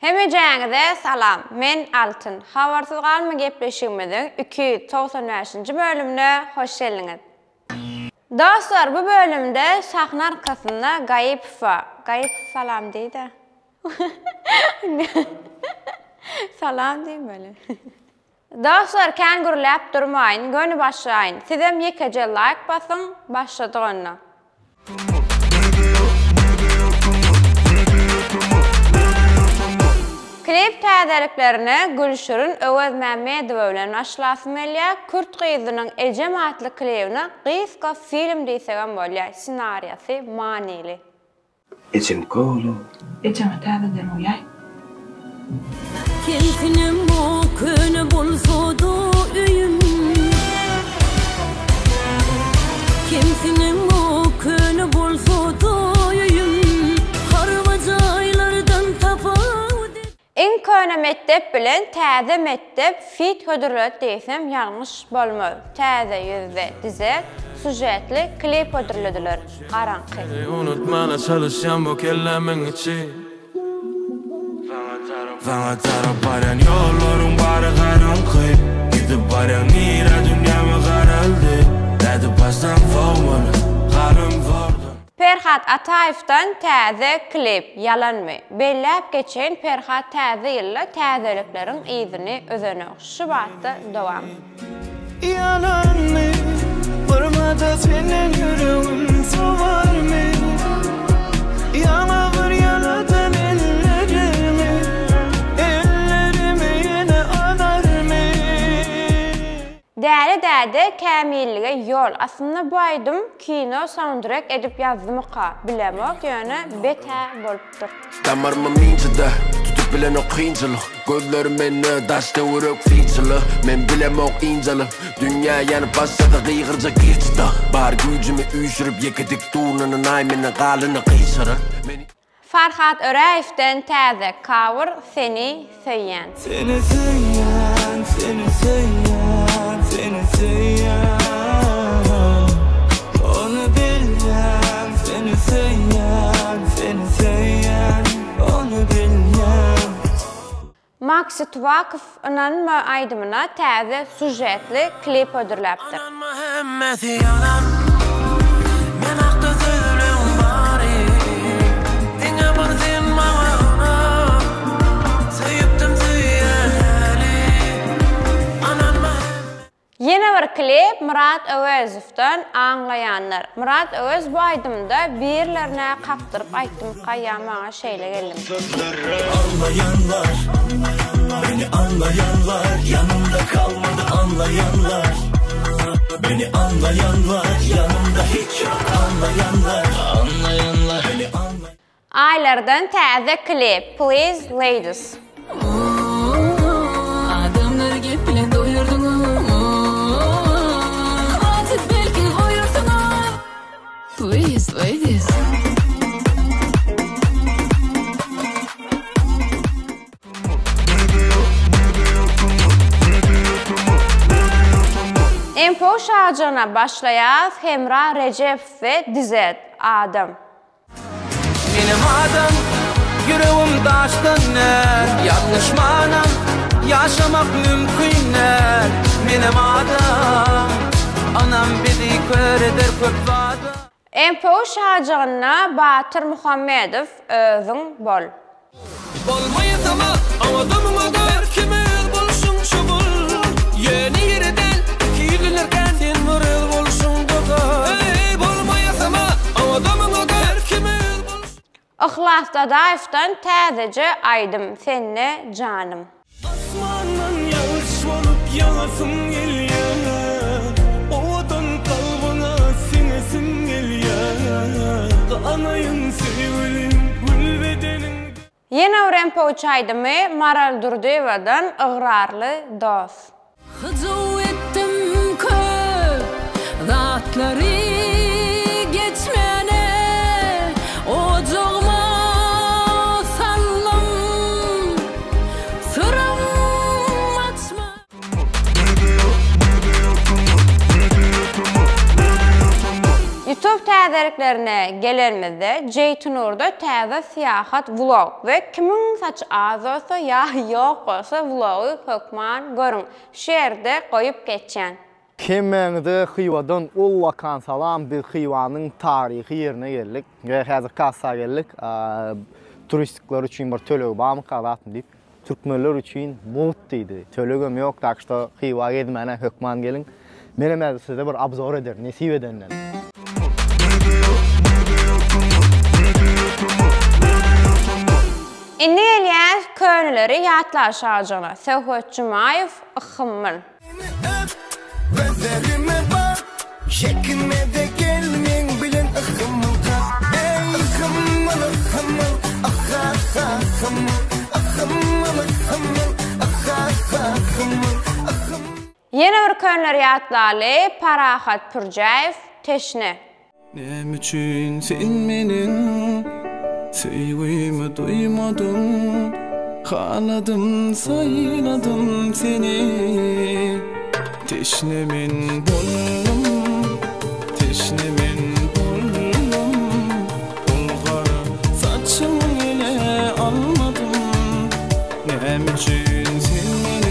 Hemejäňize salam. Men Altyn. Habarsyz galma gepleşigimiziň 295-nji bölümine hoş geldiňiz. Dostlar, bu bölümde sahna arkasında Gayip salam deydi. Salam deyin böyle. Dostlar, kängurläp durmaýyn, göni başlaýyn. Sizem ýekece like basın, başladyk onda. Klip täzeliklerini Gülşürün Öwez Mämmedowa bilen aşlasym elýär. Kürt gyzynyň Ejem adly klipini Gyska film diýsegem bolýar. Senariýasy manili. Ejem kolu. Ejem täzeden uýay. Keltinim o köne bolsada üýüm. Keltinim o köne bolsada üýüm. Harwajaylardan tapawdy. En köne mektep bilen täze mektep fit hödürlet diýsem ýalňyş bolmaz. Täze ýüzde dize sujetli klip hödürlediler. Garaňky. Unutmana çalışan bu kellemin içi. Sana taraf baran yollarım bari garaňky. Gidip baran nira dünyama garaldy. Dädi pasdan fawmaly garym vardy. Ferhat Ataýew'dan täze klip Yalanmy. Belläp geçen Ferhat täze ýylla täzelikleriň izini özene şu batda dowam. Yalanmy, vurmada senin yüreğin sovarmy. Yana bir yanadan ellerimi yine anarmy. Däre kämillige ýol. Aslında bu aýdym kino soundtrack edip ýazdymyka bilemok ýöne beta bolupdyr. Damarma minçide tutup bilen o kıyınçılık. Gözlerim beni daşta vuruk fiçilik. Men bilemok incelik. Dünya yanıp başladı gıygırca geçti. Bar gücümü üýşürüp yekedik tuğunanın aymeni galını kıyşırır. Farhat Öräýew'den täze cover Seni Söýýän. Seni söýýän, seni söýýän, seni söýýän. Onu bilýän, seni söýýän, seni söýýän. Onu bilýän. Maksy Tuvakow ynanma aýdymyna täze sujetli klip ödürläpdir. Yine bir klip Murat Öwezow'dan Aňlaýanlar. Murat Öwez bu aýdymda birlerine kapdyryp aýtdymka ýamaňa şeýle geldim. Anlayanlar, beni anlayanlar, yanımda kalmadı anlayanlar. Beni anlayanlar, yanımda hiç yok anlayanlar. Beni anlayanlar. Aýlardan täze klip Please Ladies. Adamlar gep bilen doýurdum. Azyk belki goýursun. Please ladies. Empo şarjına başlaýar Hemra Recep we Dizet Adam. Benim adam yüreğim taştan yanlış manam yaşamak mümkünler. Benim adam anam bizi kör eder köp vada. Empo şarjına Batır Muhammedow özüň bol. Bolmaýasama awadamyma der kimel bolşuň şubul. Yeni ýerden kiýilerken sen mürel bolşuň doga. Ey bolmaýasama awadamyma der kimel bolşuň. Ihlas Dadaýew'dan täzece aýdym senne janym. Asmandan yağış bolup yağasın gelýär. Owadan kalbyna siňesin gelýär. Anaýyn sewilim gül bedenin. Yine bir empo aýdymy Maral Durdyewa'dan Igrarly dost. Hıcıv ettim köp zatları geçmene. Ocağıma sallam sıram açma. YouTube täzelik sereklerine gelenmizde Jeytunur'da täze siyahat vlog ve kimin saç az olsa ya yok olsa vlogu hökman görün. Şerde koyup geçen. Kemenide Xivadan ullakan salam bir Xivanyň tarihi yerine geldik. Ve hazır kassa geldik. Turistikler üçün bir tölegi bamy qalatym dip. Türkmenler üçün mut diýdi. Tölegim yok, tak što Xiva gezmene hökman gelin. Mene size bir abzor eder, nesip edenler. Indi gelýär köňleri ýatlar şarjana. Sewhet Jumaýew ıhmyl. Gözlerime bak, çekinmede gelmeyin bilen ıhmıl kal. Ey ıhmıl ıhmıl, aha aha ıhmıl, ıhmıl ıhmıl, aha aha ıhmıl, ıhmıl. Yeni bir köňleri ýatlaly Parahat Pürjaýew teşne. Nem üçün sen menin sevgimi duymadın, haladım sayladım seni. Teşnemin bollum, teşnemin bollum, bulgarı saçımı ele almadım. Nem üçün sen menin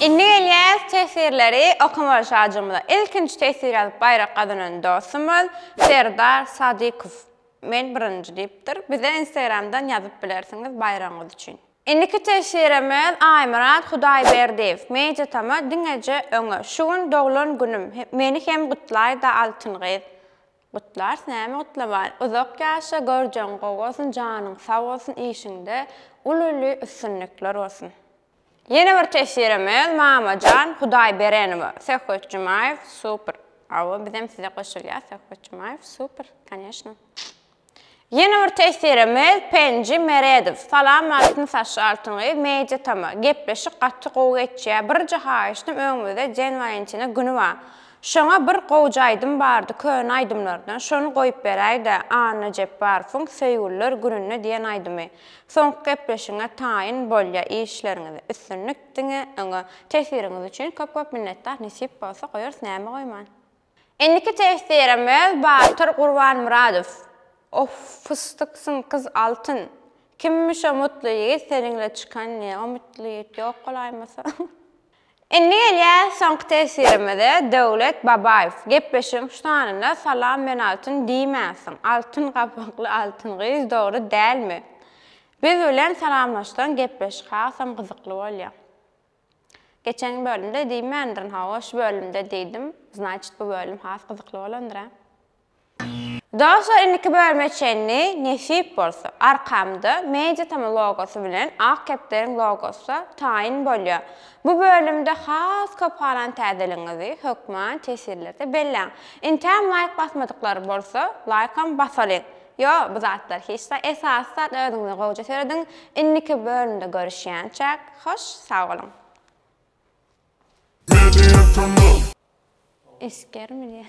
Indi gelýär tesirleri okuma şarjymyzda. İlkinji tesir ýazyp baýrak gazanan dostumyz Serdar Sadykow. Men birinji diýipdir. Bize Instagramdan ýazyp bilersiňiz bayramyz üçin. Indiki tesirimiz Aýmurat Hudaýberdiýew. Meje tama diňeje öňe. Şuň doglan günüm. Meni hem gutlaý da altyngyz. Gutlar näme gutlaman? Uzak ýaşa görjen gowasyn, janyň sag bolsun, işinde ully üstünlikler bolsun. Yeni bir tesirimiz Mamacan Hudaýberenova. Sewhet Jumaýew super. Awa bizem size goşulýar. Sewhet Jumaýew super, конечно. Yeni bir tesirimiz Penji Meredow. Salam altyn saçly altyngy meje tama. Gepleşik gatty gowy geçýär. Bir jahaýyşdym öňümizde Jen Valentina güni bar. Şoňa bir gowjaýdym bardy köň aýdymlardan. Şonu goýup beräýdi. Anna jep bar fun söýgüller gününe diýen aýdymy. Soňky gepleşiňe taýyn bolýa işleriňizi üstünlik diňe öňe tesiriňiz üçin köp minnettar. Nesip bolsa goýarys näme goýman. Indiki tesirimiz Batyr Gurbanmuradow. Of fıstıksın kız altın. Kimmiş o mutlu yiğit seninle çıkan ne? O mutlu yiğit yok kolaymasa. Indi gelýär soňky tesirimizde Döwlet Babaýew. Gepleşiň şutanynda salam men altyn diýmäsiň. Altyn gapakly altyn gyz dogry dälmi? Biz bilen salamlaşdan gepleşik hasam gyzykly bolýar. Geçen bölümde diýmendirin hawa şu bölümde diýdim. Значит bu bölüm has gyzykly bolandyr. Daha sonra indiki bölme çenli nesip bolsa arkamda meje tama logosu bilen ak keplerin logosu tayin bolýar. Bu bölümde has köp täzeliňizi hökman tesirlerde belläň. Intem like basmadyklary bolsa like-am basalyň. Yo, bu zatlar hiç de esasat özüňizi gowja serediň. Indiki bölümde görüşýänçek, hoş, sag bolun. İskermi diye.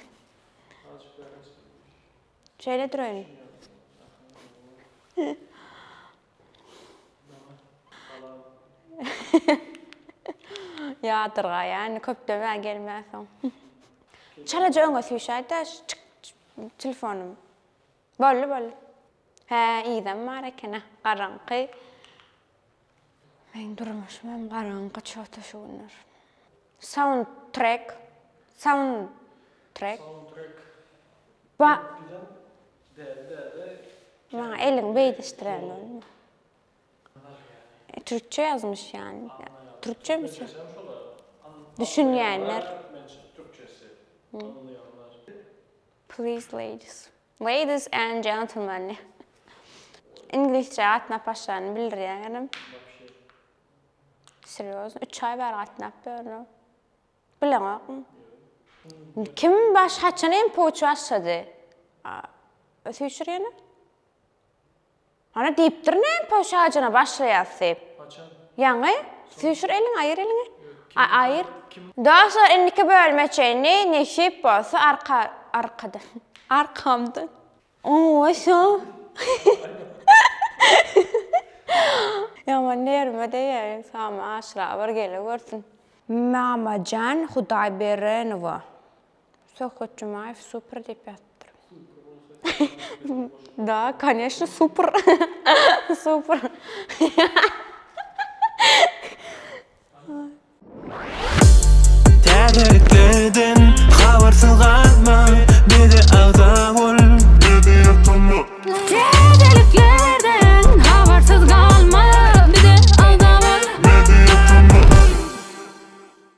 Şöyle durayım. Ya dırğa yani köpteme gelmezsen. Çalaca öňe süýşäýdi telefonum. Bolly. He, iyiden var ekene. Garaňky. Men durmuşmam garaňky çota şunlar. Soundtrack. Ba. Ma elin beýdişdiren bolma. Türkçe yazmış yani. Türkçe mi? Düşünýänler. Please ladies. Ladies and gentlemen. İngilizce atnap başlarını bildirýänim. Seriöz. 3 ay bar atnap börnü. Bileňok. Kim başgaçany poçu açdy? Süýşürýäni? Ana diýipdir näme poşagyna başlaýasy? Ýa-ni süýşür eliň aýyr eliňi. Aýyr. Daha sonra indiki bölme çenli nesip bolsa arkada. Arkamda. Oo, şu. Yaman nerme diýär, sama aşra bir gele görsün. Mamacan Hudayberenova. Sohbet Cumayev super deyip yattır. Да, конечно, супер. Супер.